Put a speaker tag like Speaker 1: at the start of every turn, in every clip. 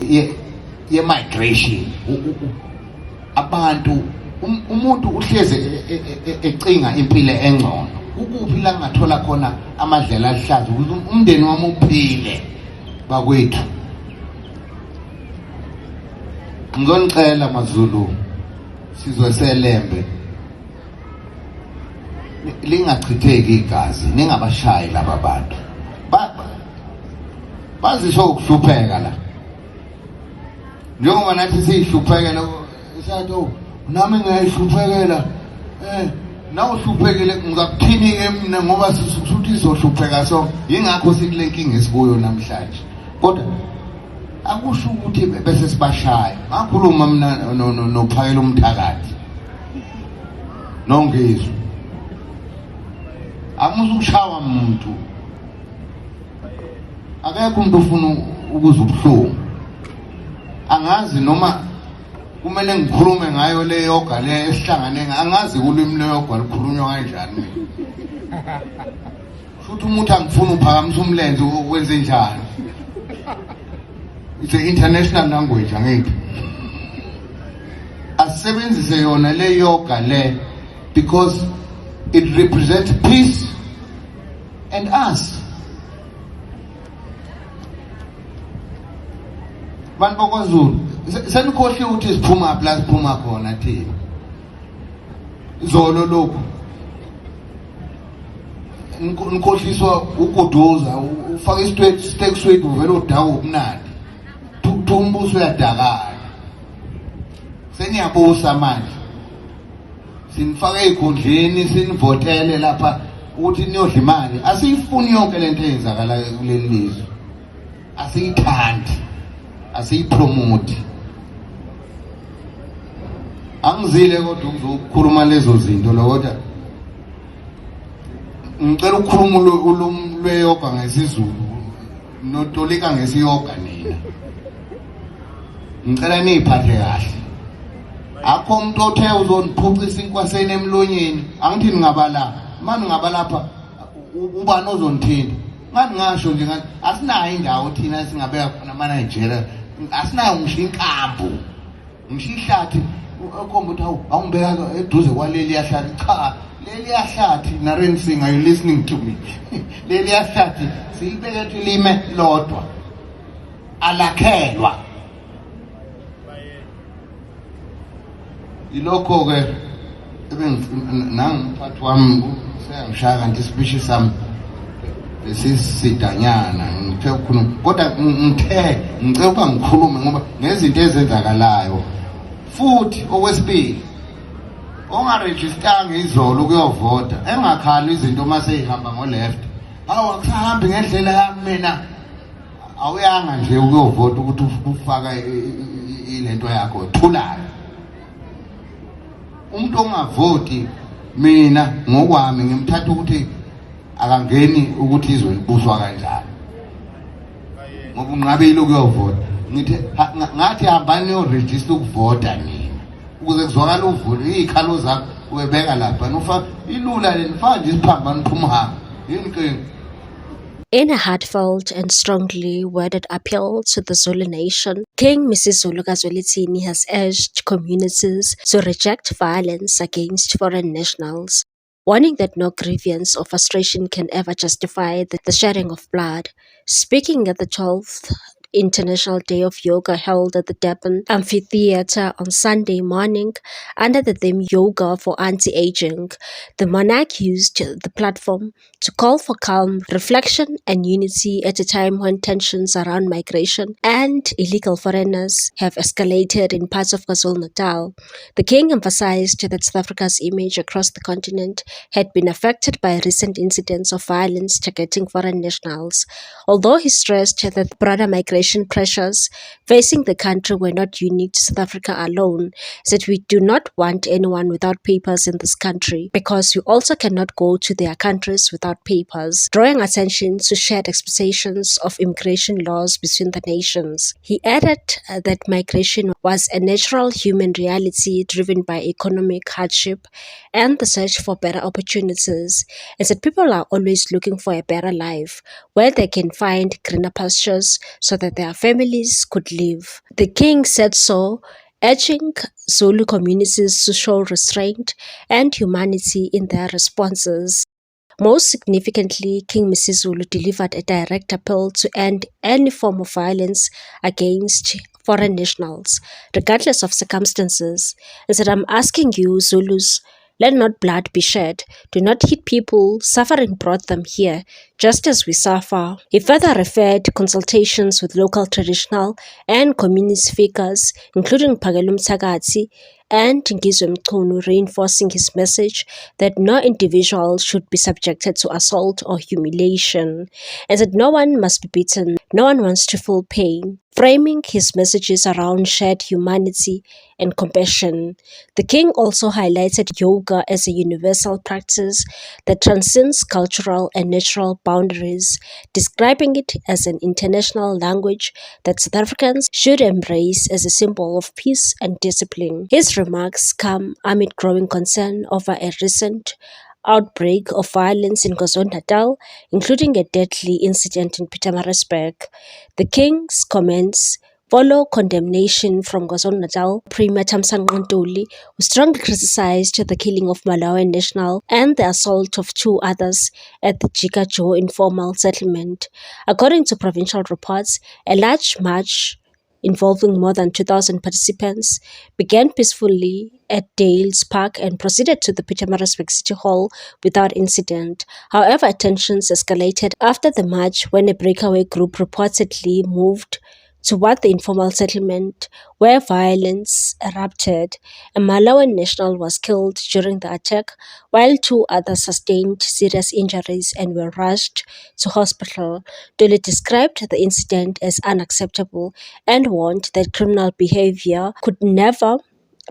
Speaker 1: ye-migration. Abantu umuntu uhleze ecinga impilo engcono. Ukuphi la ngathola khona amadlela ahlaza ukuze umndeni wami uphile bakwethu. Ngizonicela maZulu sizwe selembe lingachitheki igazi ningabashayi laba bantu bazisho ukuhlupheka la njengoba nathi sihluphekela isathi nami ngiyahluphekela nawe uhluphekile ngizakuthini-ke mina ngoba sisuthi izohlupheka so yingakho sikule nkinga esikuyo namhlanje kodwa akusho ukuthi bese sibashaya ngakhuluma mina nophakela umthakathi nongizwe amuzukushawa umuntu akekho umuntu ufuna ukuza ubuhlungu angazi noma kumele ngikhulume ngayo le yoga le esihlangane angazi ulimi le yoga likhulunywa kanjani futhi umuntu angifuna uphakamisa umlenze ukwenze njani. It's an international language angithi asebenzise yona le yoga le because it represents peace and us. Bantu bakwaZulu senikhohle ukuthi siphuma plus siphuma khona thina izolo lokhu nikhohliswa ukuduza ufaka isiteak sweet uvela udaka ubunandi umbuso uyadakala seniyabusa manje sinifaka ezikhundleni sinivotele lapha ukuthi niyodla imali asiyifuni yonke lento eyenzakala kuleli lizwe asiyithandi asiyipromote angizile kodwa ukuzokhuluma lezo zinto lokho ngicela ukukhuluma ulimi lweyoga ngesizulu notolika ngesiyoga nina ngicela niyiphathe kahle akho umuntu othe uzoniphucisa inkwaseni emlonyeni angithi ningabala manje ngabalapha ubani ozonithinta ngani ngasho nje ngathi asinayo indawo thina singabeka khona amaNigeria asinayo ngisho inkambu ngisho ihlathi ekhomba ukuthi awungibeka eduze kwaleli yahlathi cha leli yahlathi Naren Singh are you listening to me leli yahlathi siyibeke lime lodwa alakhelwa ilokho ke nangumphathi wami seyangishaya kanti isiphishi sami lesisidanyana ngithe ukukhuluma kodwa ngicela ukuba ngikhulume ngoba ngezinto ezenzakalayo futhi okwesibili ongarejistanga izolo ukuyovota engakhali izinto mase ihamba ngo left akusahambi ngendlela yami mina awuyanga nje ukuyovota ukuthi ufaka ilento yakho thulana umuntu ongavoti mina ngokwami ngimthatha ukuthi akangeni ukuthi izwe libuswa kanjani ngoba unqabile ukuyovota ngithi ngathi hambani niyoregister ukuvota nina ukuze kuzwakala uvulo izikhalo zakho uyebeka lapha nofaka ilula lenifaka nje isiphambano qhumhamba yini.
Speaker 2: In a heartfelt and strongly worded appeal to the Zulu nation, King Misuzulu Kazwelithini has urged communities to reject violence against foreign nationals, warning that no grievance or frustration can ever justify the shedding of blood. Speaking at the 12th International Day of Yoga held at the Durban Amphitheatre on Sunday morning under the theme Yoga for Anti-Aging, the monarch used the platform to call for calm reflection and unity at a time when tensions around migration and illegal foreigners have escalated in parts of KwaZulu-Natal. The king emphasized that South Africa's image across the continent had been affected by recent incidents of violence targeting foreign nationals, although he stressed that broader migration pressures facing the country were not unique to South Africa alone, said we do not want anyone without papers in this country because we also cannot go to their countries without papers, drawing attention to shared expectations of immigration laws between the nations. He added that migration was a natural human reality driven by economic hardship and the search for better opportunities, and that people are always looking for a better life where they can find greener pastures so that their families could live. The king said so, urging Zulu communities to show restraint and humanity in their responses. Most significantly, King Misizulu delivered a direct appeal to end any form of violence against foreign nationals, regardless of circumstances, and said, "I'm asking you, Zulus, let not blood be shed. Do not hit people. Suffering brought them here, just as we suffer." He further referred consultations with local traditional and communist figures, including Phakelum Mthakathi and Ngizwe Mchunu, reinforcing his message that no individual should be subjected to assault or humiliation, and that no one must be beaten, no one wants to feel pain. Framing his messages around shared humanity and compassion, the king also highlighted yoga as a universal practice that transcends cultural and natural boundaries, describing it as an international language that South Africans should embrace as a symbol of peace and discipline. His remarks come amid growing concern over a recent outbreak of violence in KwaZulu-Natal, including a deadly incident in Pietermaritzburg. The king's comments follow condemnation from KwaZulu-Natal Premier Thamsanqa Ntuli, who strongly criticized the killing of Malawian national and the assault of two others at the Jika Joe informal settlement. According to provincial reports, a large march involving more than 2,000 participants, began peacefully at Dales Park and proceeded to the Pietermaritzburg City Hall without incident. However, tensions escalated after the march when a breakaway group reportedly moved toward the informal settlement where violence erupted. A Malawian national was killed during the attack, while two others sustained serious injuries and were rushed to hospital. Dole described the incident as unacceptable and warned that criminal behavior could never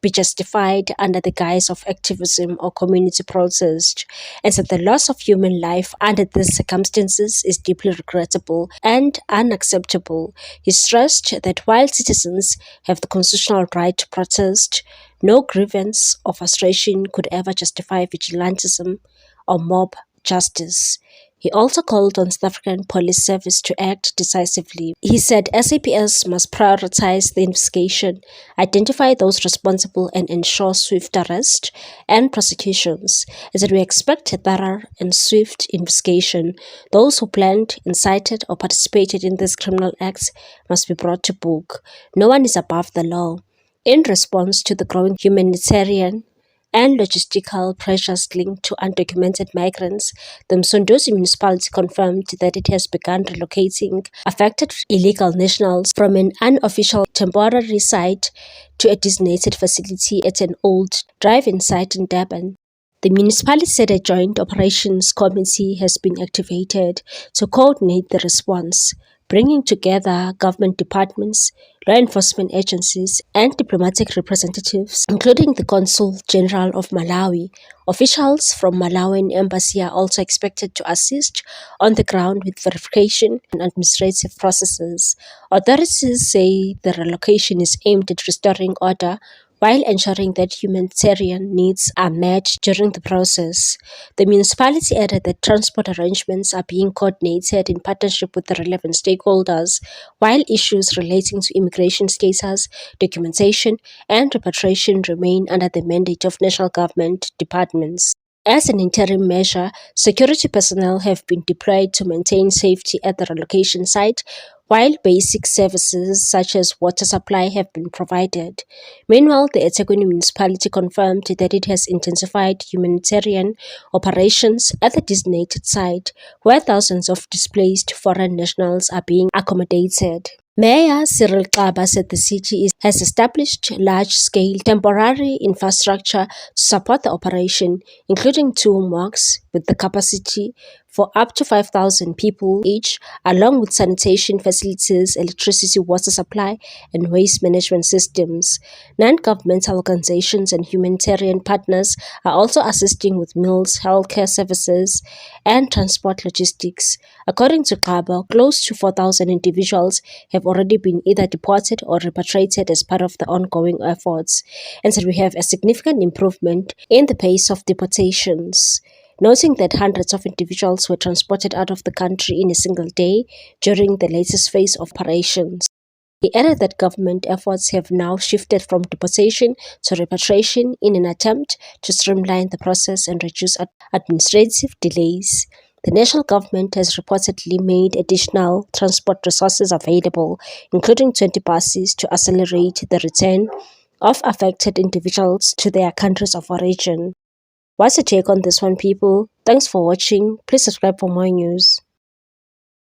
Speaker 2: be justified under the guise of activism or community protest, and that the loss of human life under these circumstances is deeply regrettable and unacceptable. He stressed that while citizens have the constitutional right to protest, no grievance or frustration could ever justify vigilantism or mob justice. He also called on South African Police Service to act decisively. He said SAPS must prioritize the investigation, identify those responsible, and ensure swift arrest and prosecutions. He said, "We expect a thorough and swift investigation. Those who planned, incited, or participated in these criminal acts must be brought to book. No one is above the law." In response to the growing humanitarian and logistical pressures linked to undocumented migrants, the Msondozi municipality confirmed that it has begun relocating affected illegal nationals from an unofficial temporary site to a designated facility at an old drive-in site in Durban. The municipality said a joint operations committee has been activated to coordinate the response, bringing together government departments, law enforcement agencies, and diplomatic representatives, including the Consul General of Malawi. Officials from Malawian Embassy are also expected to assist on the ground with verification and administrative processes. Authorities say the relocation is aimed at restoring order while ensuring that humanitarian needs are met during the process. The municipality added that transport arrangements are being coordinated in partnership with the relevant stakeholders, while issues relating to immigration status, documentation, and repatriation remain under the mandate of national government departments. As an interim measure, security personnel have been deployed to maintain safety at the relocation site, while basic services such as water supply have been provided. Meanwhile, the eThekwini municipality confirmed that it has intensified humanitarian operations at the designated site, where thousands of displaced foreign nationals are being accommodated. Mayor Cyril Xaba said the city has established large-scale temporary infrastructure to support the operation, including 2 mosques with the capacity for up to 5,000 people each, along with sanitation facilities, electricity, water supply, and waste management systems. Non-governmental organizations and humanitarian partners are also assisting with meals, healthcare services, and transport logistics. According to Kaba, close to 4,000 individuals have already been either deported or repatriated as part of the ongoing efforts, and said we have a significant improvement in the pace of deportations, noting that hundreds of individuals were transported out of the country in a single day during the latest phase of operations. He added that government efforts have now shifted from deportation to repatriation in an attempt to streamline the process and reduce administrative delays. The national government has reportedly made additional transport resources available, including 20 buses, to accelerate the return of affected individuals to their countries of origin. What's your take on this one, people? Thanks for watching. Please subscribe for more news.